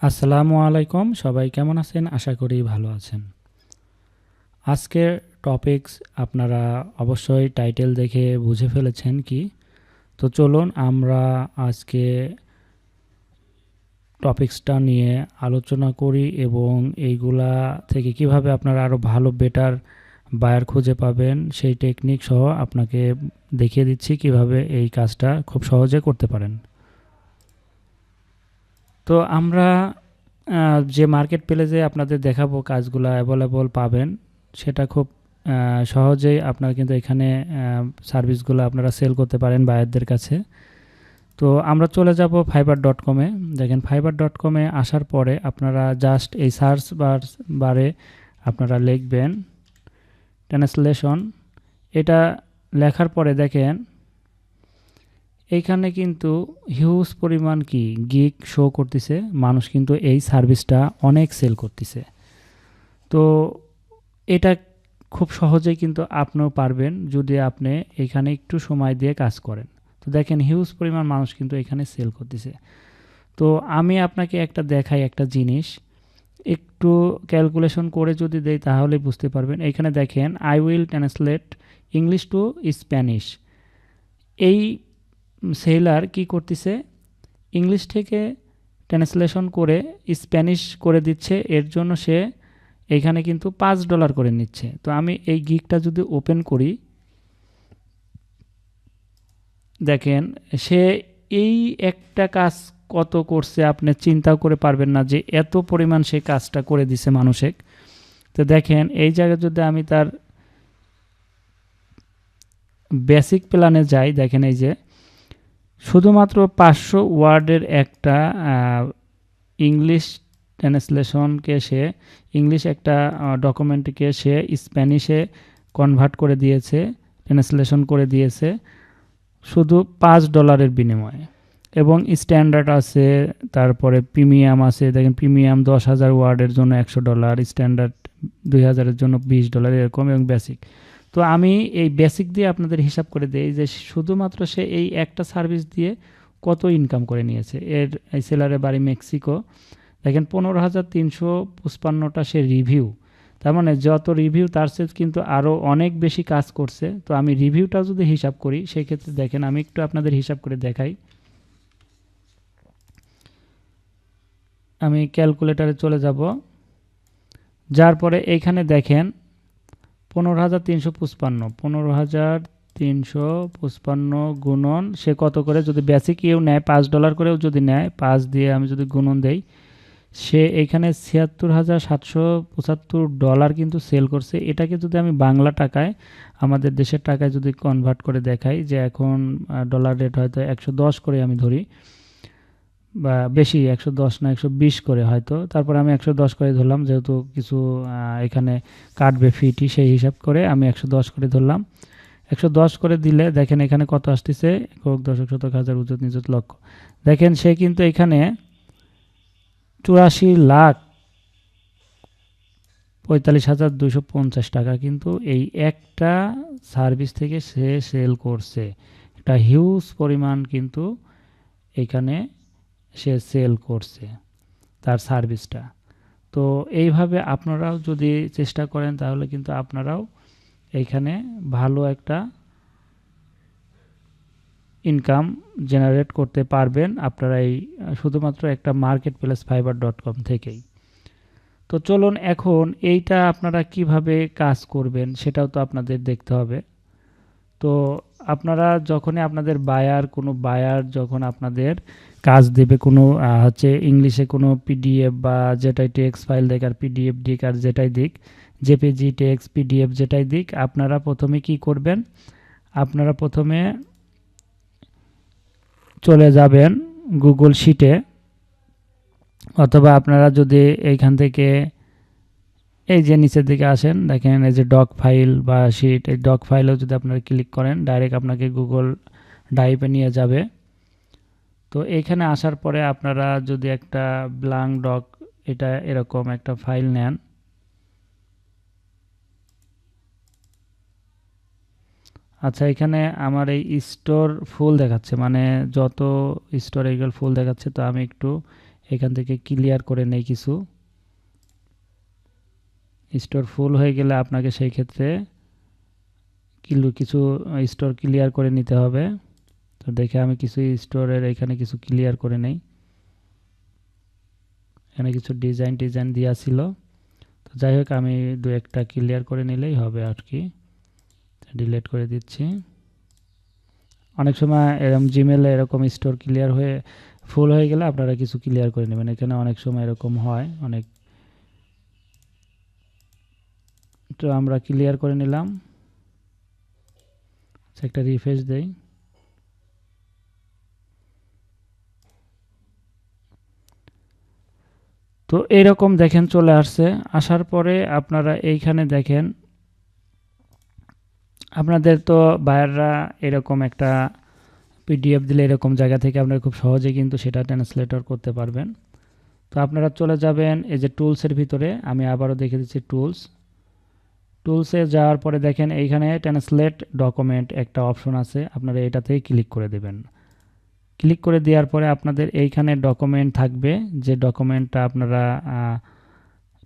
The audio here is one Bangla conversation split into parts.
আসসালামু আলাইকুম, সবাই কেমন আছেন? আশা করি ভালো আছেন। আজকের টপিকস আপনারা অবশ্যই টাইটেল দেখে বুঝে ফেলেছেন কি। তো চলুন আমরা আজকে টপিকসটা নিয়ে আলোচনা করি এবং এইগুলা থেকে কিভাবে আপনারা আরও ভালো বেটার বায়ার খুঁজে পাবেন সেই টেকনিক সহ আপনাকে দেখিয়ে দিচ্ছি কিভাবে এই কাজটা খুব সহজে করতে পারেন। তো আমরা যে মার্কেট প্লেসে আপনাদের দেখাবো কাজগুলো অ্যাভেলেবল পাবেন, সেটা খুব সহজেই আপনারা কিন্তু এখানে সার্ভিসগুলো আপনারা সেল করতে পারেন বায়ারদের কাছে। তো আমরা চলে যাব fiverr.com-এ। দেখেন fiverr.com-এ আসার পরে আপনারা জাস্ট এই সার্চ বারে আপনারা লিখবেন ট্রান্সলেশন। এটা লেখার পরে দেখেন এইখানে কিন্তু হিউজ পরিমাণ কি গিগ শো করতেছে, মানুষ কিন্তু এই সার্ভিসটা অনেক সেল করতেছে। তো এটা খুব সহজেই কিন্তু আপনিও পারবেন যদি আপনি এখানে একটু সময় দিয়ে কাজ করেন। তো দেখেন হিউজ পরিমাণ মানুষ কিন্তু এখানে সেল করতেছে। তো আমি আপনাকে একটা দেখাই একটা জিনিস, একটু ক্যালকুলেশন করে যদি দেই তাহলে বুঝতে পারবেন। এখানে দেখেন I will translate English to Spanish. এই সেলার কি করতেছে, ইংলিশ থেকে ট্রান্সলেশন করে স্প্যানিশ করে দিচ্ছে, এর জন্য সে এইখানে কিন্তু $5 করে নিচ্ছে। তো আমি এই গিগটা যদি ওপেন করি, দেখেন সে এই একটা কাজ কত করছে আপনি চিন্তাও করে পারবেন না যে এত পরিমাণ সে কাজটা করে দিছে মানুষে। তো দেখেন এই জায়গায় যদি আমি তার বেসিক প্ল্যানে যাই, দেখেন এই যে শুধুমাত্র 500 ওয়ার্ডের একটা ইংলিশ ট্রান্সলেশনকে সে ইংলিশ একটা ডকুমেন্টকে সে স্প্যানিশে কনভার্ট করে দিয়েছে, ট্রান্সলেশন করে দিয়েছে শুধু $5 বিনিময়ে। এবং স্ট্যান্ডার্ড আছে, তারপরে প্রিমিয়াম আছে। দেখেন প্রিমিয়াম 10,000 ওয়ার্ডের জন্য $100, স্ট্যান্ডার্ড 2000-এর জন্য $20 এরকম, এবং বেসিক। তো আমি এই বেসিক দিয়ে আপনাদের হিসাব করে দিই যে শুধুমাত্র সে এই একটা সার্ভিস দিয়ে কত ইনকাম করে নিয়েছে। এই সেলারের বাড়ি মেক্সিকো। দেখেন 15,355টা সে রিভিউ, তার মানে যত রিভিউ তার চেয়ে কিন্তু আরও অনেক বেশি কাজ করছে। তো আমি রিভিউটা যদি হিসাব করি সেই ক্ষেত্রে দেখেন আমি একটু আপনাদের হিসাব করে দেখাই। আমি ক্যালকুলেটারে চলে যাব, যার পরে এইখানে দেখেন 15,355 গুণন সে কত করে, যদি বেসিক ইউ নেয় $5 করেও যদি নেয়, 5 দিয়ে আমি যদি গুণন দেই, সে এখানে $76,775 কিন্তু সেল করছে। এটাকে যদি আমি বাংলা টাকায় আমাদের দেশের টাকায় যদি কনভার্ট করে দেখাই, যে এখন ডলার রেট হয়তো 110 করে আমি ধরি, বা বেশি 110 না 120 করে হয়তো, তারপরে আমি 110 করে ধরলাম যেহেতু কিছু এখানে কাটবে ফিটি, সেই হিসাব করে আমি 110 করে ধরলাম। 110 করে দিলে দেখেন এখানে কত আসতেছে, একক দশক শতক হাজার উচ্চত নিযুত লক্ষ। দেখেন সে কিন্তু এখানে 84,45,250 টাকা কিন্তু এই একটা সার্ভিস থেকে সে সেল করছে। এটা হিউজ পরিমাণ কিন্তু এখানে সে সেল করছে তার সার্ভিসটা। তো এইভাবে আপনারাও যদি চেষ্টা করেন তাহলে কিন্তু আপনারাও এইখানে ভালো একটা ইনকাম জেনারেট করতে পারবেন আপনারা এই শুধুমাত্র একটা মার্কেট প্লেস fiverr.com থেকেই। তো চলুন এখন এইটা আপনারা কিভাবে কাজ করবেন সেটাও তো আপনাদের দেখতে হবে। তো আপনারা যখনই আপনাদের কোনো বায়ার যখন আপনাদের কাজ দেবে, কোনো হচ্ছে ইংলিশে কোনো পিডিএফ বা যেটাই টেক্সট ফাইল দেখ আর পিডিএফ দিক আর যেটাই দিক, জেপিজি টেক্সট পিডিএফ যেটাই দিক, আপনারা প্রথমে কি করবেন, আপনারা প্রথমে চলে যাবেন গুগল শিটে, অথবা আপনারা যদি এইখান থেকে এই যে নিচের দিকে আসেন, দেখেন এই যে ডক ফাইল বা শিট, এই ডক ফাইলেও যদি আপনারা ক্লিক করেন ডাইরেক্ট আপনাকে গুগল ড্রাইভে নিয়ে যাবে। তো এইখানে আসার পরে আপনারা যদি একটা ব্ল্যাঙ্ক ডক, এটা এরকম একটা ফাইল নেন, আচ্ছা এখানে আমার এই স্টোর ফুল দেখাচ্ছে, মানে যত স্টোর এইগুলো ফুল দেখাচ্ছে। তো আমি একটু এখান থেকে ক্লিয়ার করে নেই কিছু। স্টোর ফুল হয়ে গেলে আপনাকে সেই ক্ষেত্রে কিছু স্টোর ক্লিয়ার করে নিতে হবে। তো দেখে আমি কিছু স্টোরের এখানে কিছু ক্লিয়ার করে নেই। এখানে কিছু ডিজাইন দেওয়া ছিল, তো যাই হোক আমি দু একটা ক্লিয়ার করে নিলেই হবে আর কি। ডিলিট করে দিচ্ছি। অনেক সময় এরকম জিমেলে এরকম স্টোর ক্লিয়ার হয়ে ফুল হয়ে গেলে আপনারা কিছু ক্লিয়ার করে নেবেন। এখানে অনেক সময় এরকম হয় অনেক, তো আমরা ক্লিয়ার করে নিলাম। একটা রিফ্রেশ দেই। তো এইরকম দেখেন চলে আসছে। আসার পরে আপনারা এইখানে দেখেন আপনাদের তো বায়াররা এরকম একটা পিডিএফ দিলে এরকম জায়গা থেকে আপনারা খুব সহজে কিন্তু সেটা ট্রান্সলেটর করতে পারবেন। তো আপনারা চলে যাবেন এই যে টুলসের ভিতরে, আমি আবারও দেখে দিচ্ছি টুলসে যাওয়ার পরে দেখেন এইখানে ট্রান্সলেট ডকুমেন্ট একটা অপশন আছে, আপনারা এটাতেই ক্লিক করে দেবেন। ক্লিক করে দেওয়ার পরে আপনাদের এইখানে ডকুমেন্ট থাকবে, যে ডকুমেন্টটা আপনারা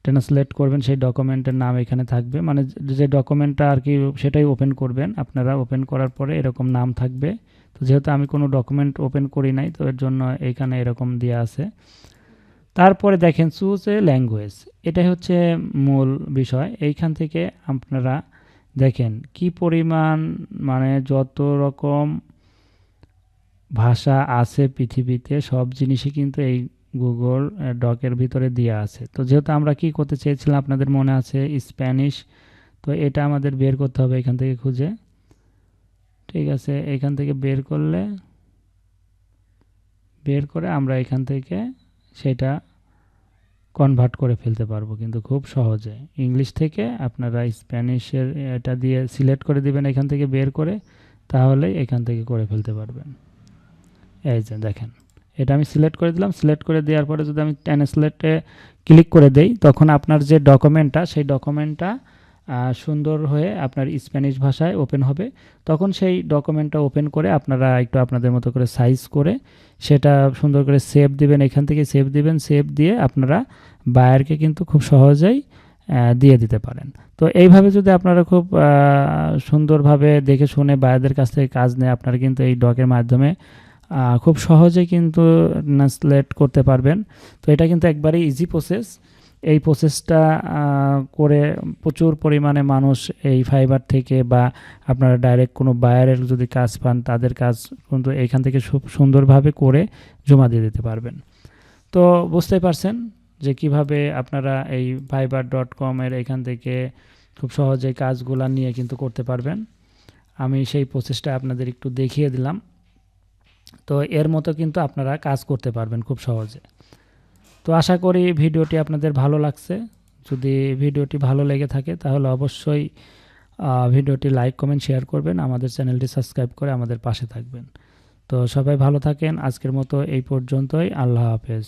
ট্রান্সলেট করবেন সেই ডকুমেন্টের নাম এখানে থাকবে, মানে যে ডকুমেন্টটা আর কি সেটাই ওপেন করবেন। আপনারা ওপেন করার পরে এরকম নাম থাকবে। তো যেহেতু আমি কোনো ডকুমেন্ট ওপেন করি নাই, তো এর জন্য এইখানে এরকম দেওয়া আছে। তারপরে দেখেন চুজ এ ল্যাঙ্গুয়েজ, এটাই হচ্ছে মূল বিষয়। এইখান থেকে আপনারা দেখেন কি পরিমাণ, মানে যত রকম ভাষা আছে পৃথিবীতে সব জিনিসই কিন্তু এই গুগল ডকের ভিতরে দেওয়া আছে। তো যেহেতু আমরা কি করতে চেয়েছিলাম আপনাদের মনে আছে, স্প্যানিশ, তো এটা আমাদের বের করতে হবে এখান থেকে খুঁজে। ঠিক আছে, এখান থেকে বের করে আমরা এখান থেকে সেটা কনভার্ট করে ফেলতে পারবো কিন্তু খুব সহজে। ইংলিশ থেকে আপনারা স্প্যানিশের এটা দিয়ে সিলেক্ট করে দিবেন এখান থেকে বের করে, তাহলে এখান থেকে করে ফেলতে পারবেন। এই যে দেখেন এটা আমি সিলেক্ট করে দিলাম। সিলেক্ট করে দেওয়ার পরে যদি আমি ট্রান্সলেটে ক্লিক করে দেই, তখন আপনার যে ডকুমেন্টটা সেই ডকুমেন্টটা সুন্দর হয়ে আপনার স্প্যানিশ ভাষায় ওপেন হবে। তখন সেই ডকুমেন্টটা ওপেন করে আপনারা একটু আপনাদের মতো করে সাইজ করে সেটা সুন্দর করে সেভ দিবেন। এখান থেকে সেভ দিবেন, সেভ দিয়ে আপনারা বায়ারকে কিন্তু খুব সহজেই দিয়ে দিতে পারেন। তো এইভাবে যদি আপনারা খুব সুন্দরভাবে দেখে শুনে বায়ারদের কাছ থেকে কাজ নেয়, আপনারা কিন্তু এই ডকের মাধ্যমে খুব সহজে কিন্তু ট্রান্সলেট করতে পারবেন। তো এটা কিন্তু একবারে ইজি প্রসেস। এই প্রসেসটা করে প্রচুর পরিমাণে মানুষ এই ফাইবার থেকে বা আপনারা ডাইরেক্ট কোনো বায়ারের যদি কাজ পান, তাদের কাজ কিন্তু এইখান থেকে খুব সুন্দরভাবে করে জমা দিয়ে দিতে পারবেন। তো বুঝতেই পারছেন যে কিভাবে আপনারা এই fiverr.com এর এখান থেকে খুব সহজে কাজগুলা নিয়ে কিন্তু করতে পারবেন। আমি সেই প্রসেসটা আপনাদের একটু দেখিয়ে দিলাম। তো এর মতো কিন্তু আপনারা কাজ করতে পারবেন খুব সহজে। তো আশা করি ভিডিওটি আপনাদের ভালো লাগছে। যদি ভিডিওটি ভালো লেগে থাকে তাহলে অবশ্যই ভিডিওটি লাইক, কমেন্ট, শেয়ার করবেন। আমাদের চ্যানেলটি সাবস্ক্রাইব করে আমাদের পাশে থাকবেন। তো সবাই ভালো থাকেন। আজকের মতো এই পর্যন্তই। আল্লাহ হাফেজ।